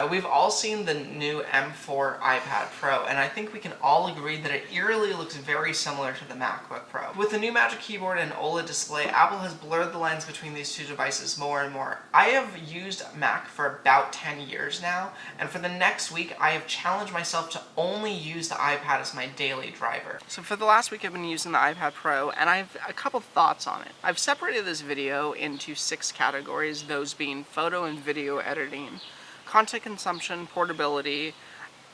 we've all seen the new M4 iPad Pro, and I think we can all agree that it eerily looks very similar to the MacBook Pro. With the new Magic Keyboard and OLED display, Apple has blurred the lines between these two devices more and more. I have used Mac for about 10 years now, and for the next week I have challenged myself to only use the iPad as my daily driver. So for the last week I've been using the iPad Pro, and I have a couple thoughts on it. I've separated this video into 6 categories, those being photo and video editing, content consumption, portability,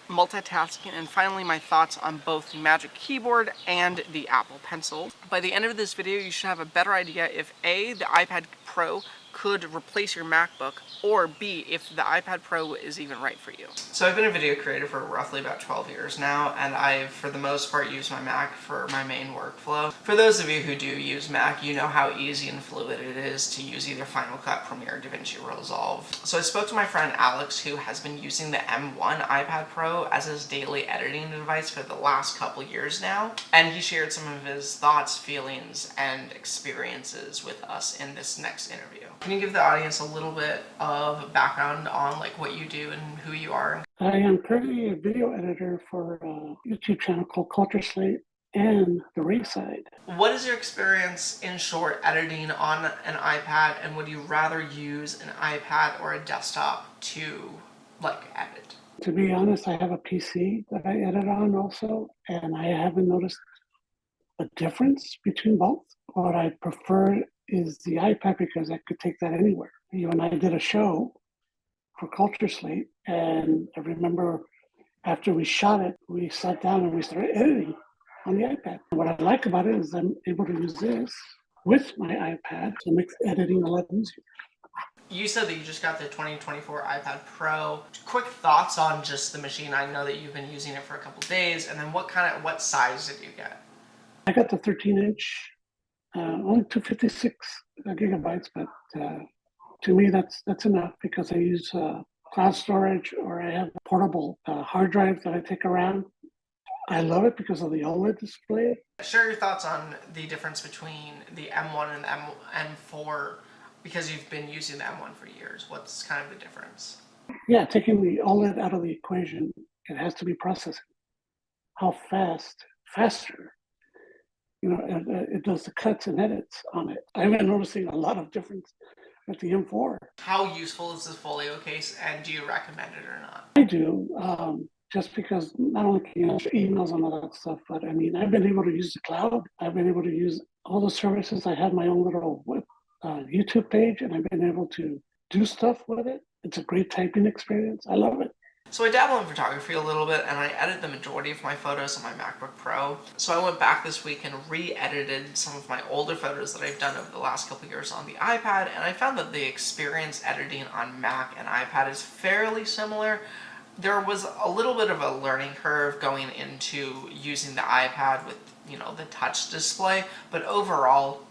multitasking, and finally my thoughts on both the Magic Keyboard and the Apple Pencil. By the end of this video, you should have a better idea if A, the iPad Pro could replace your MacBook, or B, if the iPad Pro is even right for you. So I've been a video creator for roughly about 12 years now, and I've, for the most part, used my Mac for my main workflow. For those of you who do use Mac, you know how easy and fluid it is to use either Final Cut, Premiere, DaVinci Resolve. So I spoke to my friend Alex, who has been using the M1 iPad Pro as his daily editing device for the last couple years now, and he shared some of his thoughts, feelings, and experiences with us in this next interview. Can you give the audience a little bit of background on what you do and who you are? I am currently a video editor for a YouTube channel called Culture Slate and The Rayside. What is your experience, in short, editing on an iPad, and would you rather use an iPad or a desktop to edit? To be honest, I have a PC that I edit on also, and I haven't noticed a difference between both. What I prefer is the iPad because I could take that anywhere. You and I did a show for Culture Slate, and I remember after we shot it, we sat down and we started editing on the iPad. And what I like about it is I'm able to use this with my iPad to make editing a lot easier. You said that you just got the 2024 iPad Pro. Quick thoughts on just the machine. I know that you've been using it for a couple days, and then what size did you get? I got the 13-inch. Only 256 gigabytes, but to me that's enough because I use cloud storage, or I have a portable hard drive that I take around. I love it because of the OLED display. Share your thoughts on the difference between the M1 and the M4, because you've been using the M1 for years. What's kind of the difference? Yeah, taking the OLED out of the equation, it has to be processing. How faster. It does the cuts and edits on it. I've been noticing a lot of difference with the M4. How useful is this folio case, and do you recommend it or not? I do, just because not only can you answer emails and all that stuff, but I mean, I've been able to use the cloud. I've been able to use all the services. I have my own little YouTube page, and I've been able to do stuff with it. It's a great typing experience. I love it. So I dabble in photography a little bit, and I edit the majority of my photos on my MacBook Pro. So I went back this week and re-edited some of my older photos that I've done over the last couple years on the iPad, and I found that the experience editing on Mac and iPad is fairly similar. There was a little bit of a learning curve going into using the iPad with, the touch display, but overall,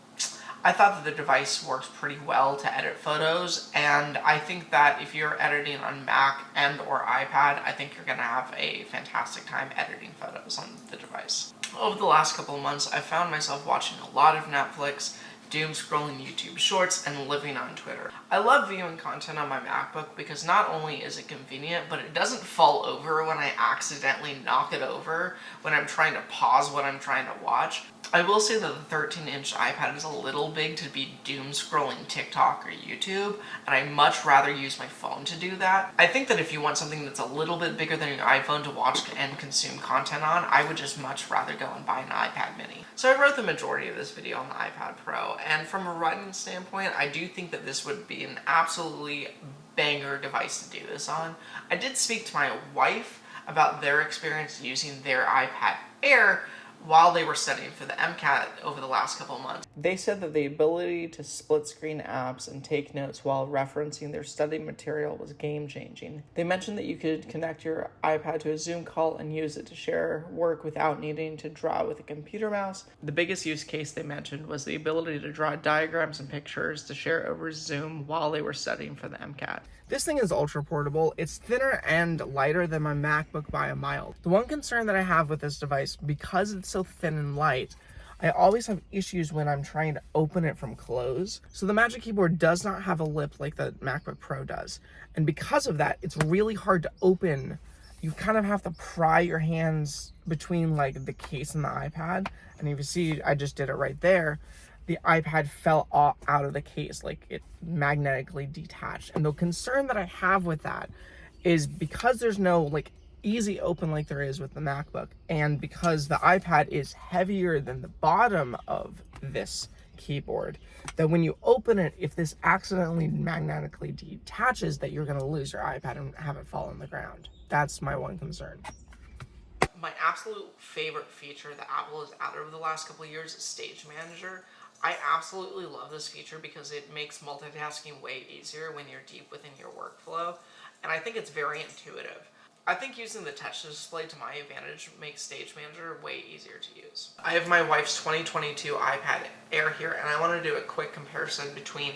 I thought that the device works pretty well to edit photos, and I think that if you're editing on Mac and or iPad, I think you're going to have a fantastic time editing photos on the device. Over the last couple of months, I found myself watching a lot of Netflix, doom scrolling YouTube Shorts, and living on Twitter. I love viewing content on my MacBook because not only is it convenient, but it doesn't fall over when I accidentally knock it over when I'm trying to pause what I'm trying to watch. I will say that the 13-inch iPad is a little big to be doom scrolling TikTok or YouTube, and I much rather use my phone to do that. I think that if you want something that's a little bit bigger than your iPhone to watch and consume content on, I would just much rather go and buy an iPad mini. So I wrote the majority of this video on the iPad Pro, and from a writing standpoint, I do think that this would be an absolutely banger device to do this on. I did speak to my wife about their experience using their iPad Air while they were studying for the MCAT over the last couple of months. They said that the ability to split screen apps and take notes while referencing their study material was game-changing. They mentioned that you could connect your iPad to a Zoom call and use it to share work without needing to draw with a computer mouse. The biggest use case they mentioned was the ability to draw diagrams and pictures to share over Zoom while they were studying for the MCAT. This thing is ultra portable. It's thinner and lighter than my MacBook by a mile. The one concern that I have with this device, because it's so thin and light, I always have issues when I'm trying to open it from close. So the Magic Keyboard does not have a lip like the MacBook Pro does. And because of that, it's really hard to open. You kind of have to pry your hands between like the case and the iPad. And if you see, I just did it right there. The iPad fell out of the case, like it magnetically detached. And the concern that I have with that is because there's no like easy open like there is with the MacBook, and because the iPad is heavier than the bottom of this keyboard, that when you open it, if this accidentally magnetically detaches, that you're going to lose your iPad and have it fall on the ground. That's my one concern. My absolute favorite feature that Apple has added over the last couple of years is Stage Manager. I absolutely love this feature because it makes multitasking way easier when you're deep within your workflow, and I think it's very intuitive. I think using the touch display to my advantage makes Stage Manager way easier to use. I have my wife's 2022 iPad Air here, and I want to do a quick comparison between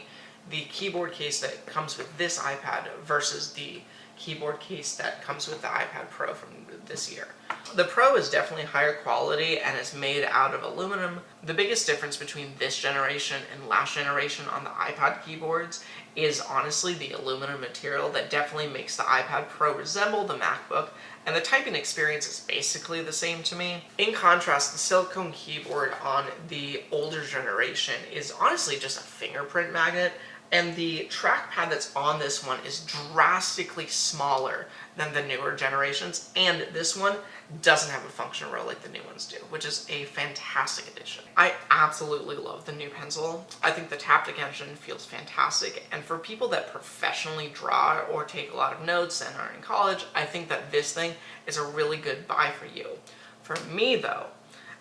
the keyboard case that comes with this iPad versus the keyboard case that comes with the iPad Pro from this year. The Pro is definitely higher quality and is made out of aluminum. The biggest difference between this generation and last generation on the iPad keyboards is honestly the aluminum material that definitely makes the iPad Pro resemble the MacBook, and the typing experience is basically the same to me. In contrast, the silicone keyboard on the older generation is honestly just a fingerprint magnet, and the trackpad that's on this one is drastically smaller than the newer generations, and this one doesn't have a function row like the new ones do, which is a fantastic addition. I absolutely love the new pencil. I think the Taptic engine feels fantastic, and for people that professionally draw or take a lot of notes and are in college, I think that this thing is a really good buy for you. For me though,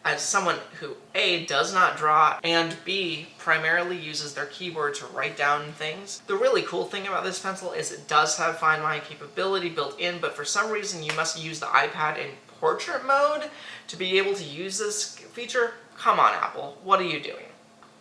as someone who A, does not draw, and B, primarily uses their keyboard to write down things, the really cool thing about this pencil is it does have Find My capability built in, but for some reason you must use the iPad in portrait mode to be able to use this feature. Come on, Apple, what are you doing?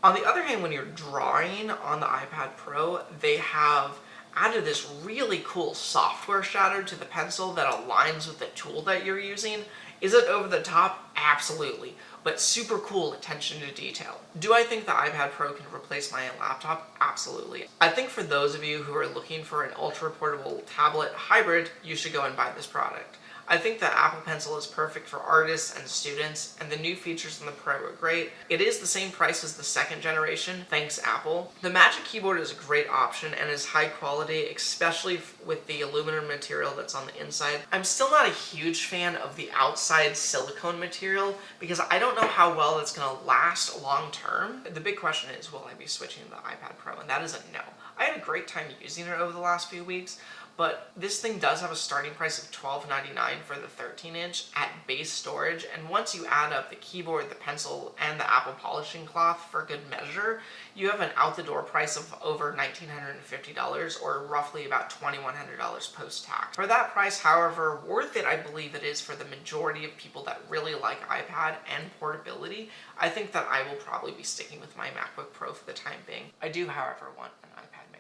On the other hand, when you're drawing on the iPad Pro, they have added this really cool software shader to the pencil that aligns with the tool that you're using. Is it over the top? Absolutely, but super cool attention to detail. Do I think the iPad Pro can replace my laptop? Absolutely. I think for those of you who are looking for an ultra portable tablet hybrid, you should go and buy this product. I think the Apple Pencil is perfect for artists and students, and the new features in the Pro are great. It is the same price as the second generation, thanks Apple. The Magic Keyboard is a great option and is high quality, especially with the aluminum material that's on the inside. I'm still not a huge fan of the outside silicone material because I don't know how well it's going to last long term. The big question is, will I be switching to the iPad Pro? And that is a no. I had a great time using it over the last few weeks, but this thing does have a starting price of $12.99 for the 13-inch at base storage, and once you add up the keyboard, the pencil, and the Apple polishing cloth for good measure, you have an out-the-door price of over $1,950, or roughly about $2,100 post-tax. For that price, however, worth it I believe it is for the majority of people that really like iPad and portability. I think that I will probably be sticking with my MacBook Pro for the time being. I do, however, want an iPad